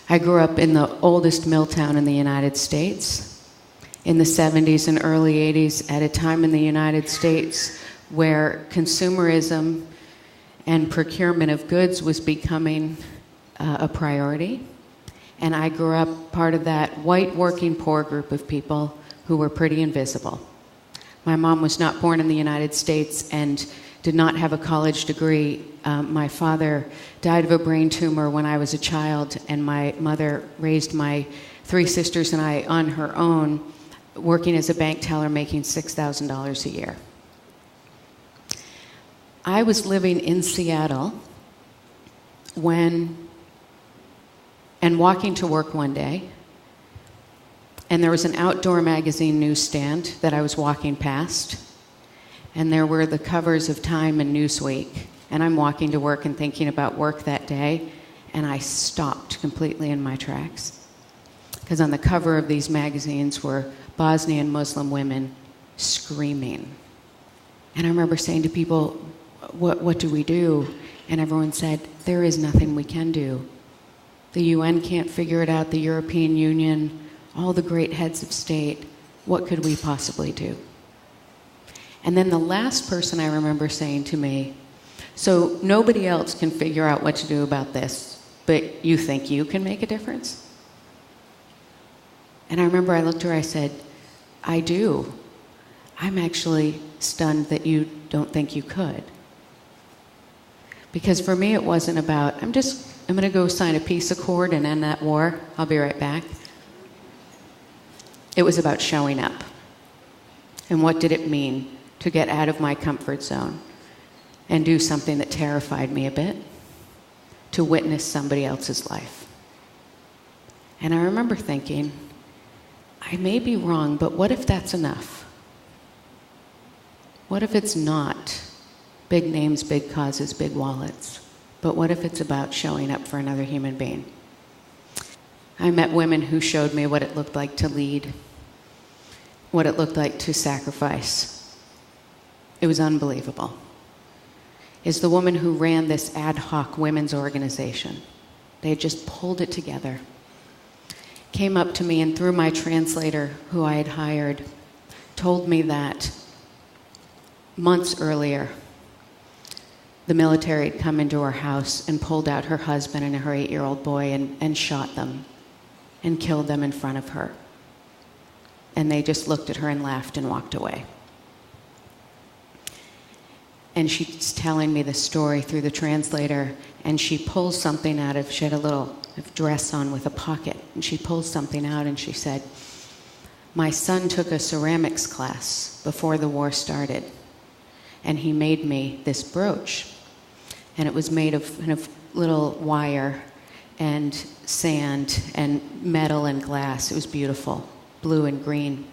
I grew up in the oldest mill town in the United States in the 70s and early 80s, at a time in the United States where consumerism and procurement of goods was becoming a priority. And I grew up part of that white working poor group of people who were pretty invisible. My mom was not born in the United States and did not have a college degree. My father died of a brain tumor when I was a child, and my mother raised my 3 sisters and I on her own, working as a bank teller, making $6,000 a year. I was living in Seattle and walking to work one day, and there was an outdoor magazine newsstand that I was walking past, and there were the covers of Time and Newsweek, and I'm walking to work and thinking about work that day, and I stopped completely in my tracks, because on the cover of these magazines were Bosnian Muslim women screaming. And I remember saying to people, what do we do? And everyone said, there is nothing we can do. The UN can't figure it out, the European Union, all the great heads of state, what could we possibly do? And then the last person I remember saying to me, so nobody else can figure out what to do about this, but you think you can make a difference? And I remember I looked at her, I said, I do. I'm actually stunned that you don't think you could. Because for me it wasn't about, I'm going to go sign a peace accord and end that war. I'll be right back. It was about showing up. And what did it mean to get out of my comfort zone and do something that terrified me a bit, to witness somebody else's life. And I remember thinking, I may be wrong, but what if that's enough? What if it's not big names, big causes, big wallets? But what if it's about showing up for another human being? I met women who showed me what it looked like to lead, what it looked like to sacrifice. It was unbelievable. Is the woman who ran this ad hoc women's organization. They had just pulled it together. Came up to me and through my translator, who I had hired, told me that months earlier, the military had come into her house and pulled out her husband and her 8-year-old boy and shot them and killed them in front of her. And they just looked at her and laughed and walked away. And she's telling me the story through the translator, and she pulls something out of, she had a little dress on with a pocket, and she pulls something out and she said, my son took a ceramics class before the war started, and he made me this brooch. And it was made of kind of little wire and sand and metal and glass. It was beautiful, blue and green.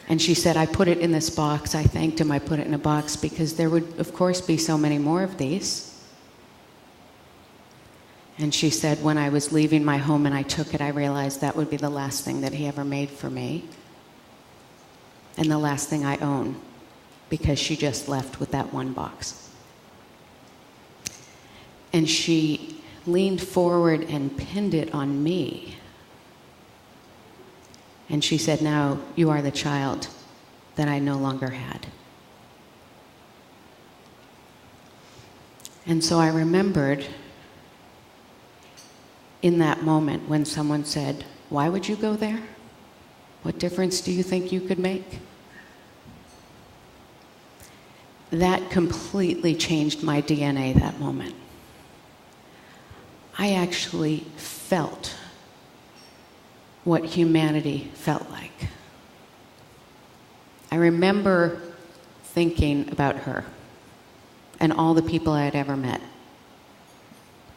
And she said, I put it in this box. I thanked him I put it in a box because there would, of course, be so many more of these. And she said, when I was leaving my home and I took it, I realized that would be the last thing that he ever made for me. And the last thing I own, because she just left with that one box. And she leaned forward and pinned it on me. And she said, now you are the child that I no longer had. And so I remembered in that moment when someone said, why would you go there? What difference do you think you could make? That completely changed my DNA that moment. I actually felt what humanity felt like. I remember thinking about her and all the people I had ever met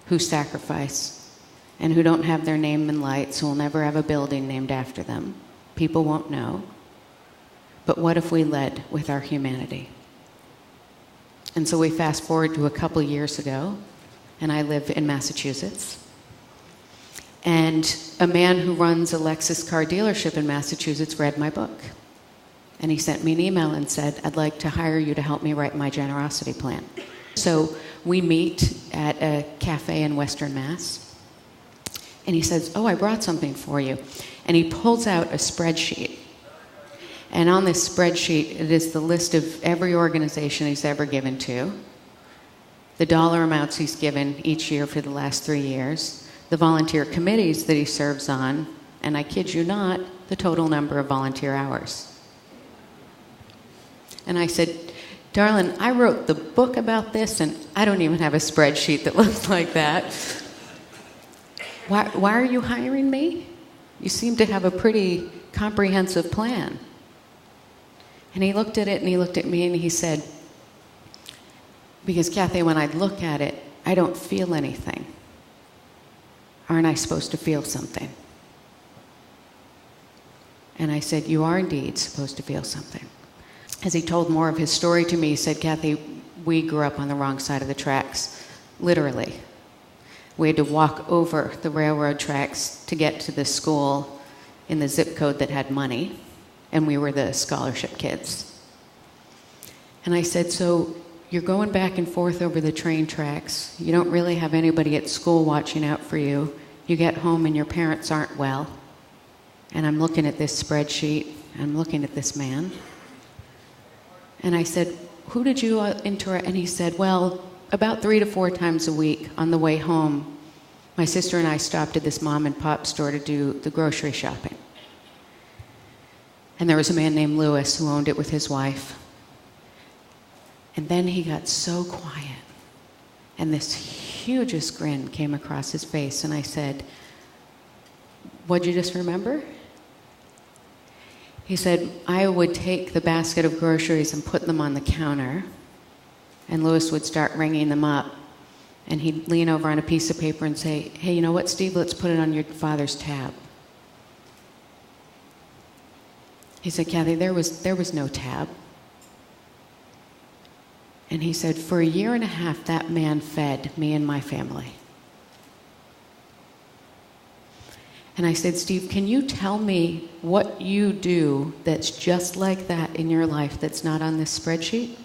who sacrifice and who don't have their name in lights, who will never have a building named after them. People won't know. But what if we led with our humanity? And so we fast forward to a couple years ago, and I live in Massachusetts. And a man who runs a Lexus car dealership in Massachusetts read my book. And he sent me an email and said, I'd like to hire you to help me write my generosity plan. So we meet at a cafe in Western Mass. And he says, oh, I brought something for you. And he pulls out a spreadsheet. And on this spreadsheet, it is the list of every organization he's ever given to, the dollar amounts he's given each year for the last 3 years, the volunteer committees that he serves on, and I kid you not, the total number of volunteer hours. And I said, darling, I wrote the book about this, and I don't even have a spreadsheet that looks like that. Why are you hiring me? You seem to have a pretty comprehensive plan. And he looked at it, and he looked at me, and he said, because Kathy, when I look at it, I don't feel anything. Aren't I supposed to feel something? And I said, you are indeed supposed to feel something. As he told more of his story to me, he said, Kathy, we grew up on the wrong side of the tracks, literally. We had to walk over the railroad tracks to get to the school in the zip code that had money, and we were the scholarship kids. And I said, so you're going back and forth over the train tracks. You don't really have anybody at school watching out for you. You get home and your parents aren't well. And I'm looking at this spreadsheet. I'm looking at this man. And I said, who did you interact? And he said, well, about 3 to 4 times a week on the way home, my sister and I stopped at this mom and pop store to do the grocery shopping. And there was a man named Lewis who owned it with his wife. And then he got so quiet, and this hugest grin came across his face, and I said, what'd you just remember? He said, I would take the basket of groceries and put them on the counter, and Lewis would start ringing them up, and he'd lean over on a piece of paper and say, hey, you know what, Steve, let's put it on your father's tab. He said, Kathy, there was no tab. And he said, for 1.5 years, that man fed me and my family. And I said, Steve, can you tell me what you do that's just like that in your life that's not on this spreadsheet?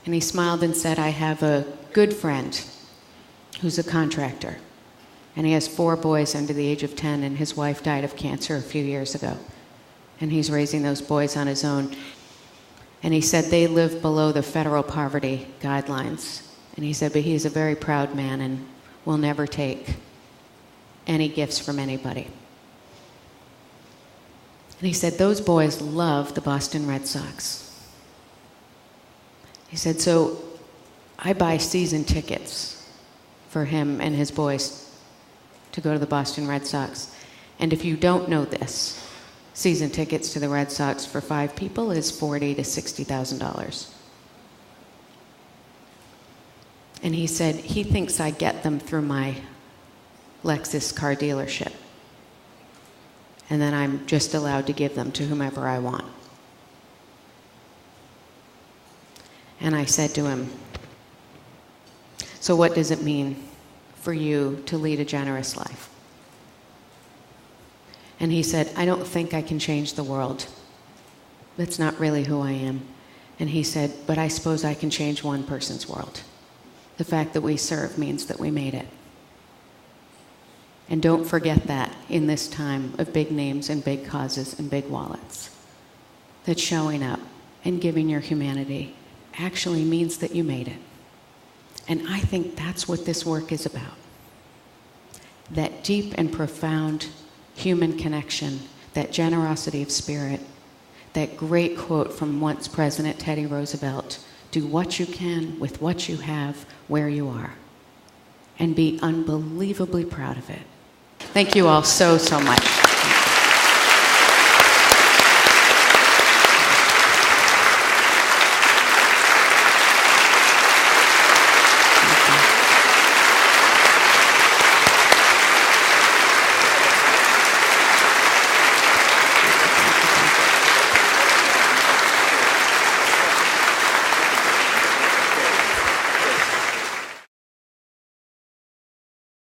And he smiled and said, I have a good friend who's a contractor. And he has 4 boys under the age of 10, and his wife died of cancer a few years ago. And he's raising those boys on his own. And he said they live below the federal poverty guidelines. And he said, but he's a very proud man and will never take any gifts from anybody. And he said, those boys love the Boston Red Sox. He said, so I buy season tickets for him and his boys to go to the Boston Red Sox. And if you don't know this, season tickets to the Red Sox for 5 people is $40,000 to $60,000. And he said he thinks I get them through my Lexus car dealership. And then I'm just allowed to give them to whomever I want. And I said to him, so what does it mean for you to lead a generous life? And he said, I don't think I can change the world. That's not really who I am. And he said, but I suppose I can change one person's world. The fact that we serve means that we made it. And don't forget that in this time of big names and big causes and big wallets. That showing up and giving your humanity actually means that you made it. And I think that's what this work is about. That deep and profound human connection, that generosity of spirit, that great quote from once President Teddy Roosevelt, do what you can with what you have where you are, and be unbelievably proud of it. Thank you all so, so much.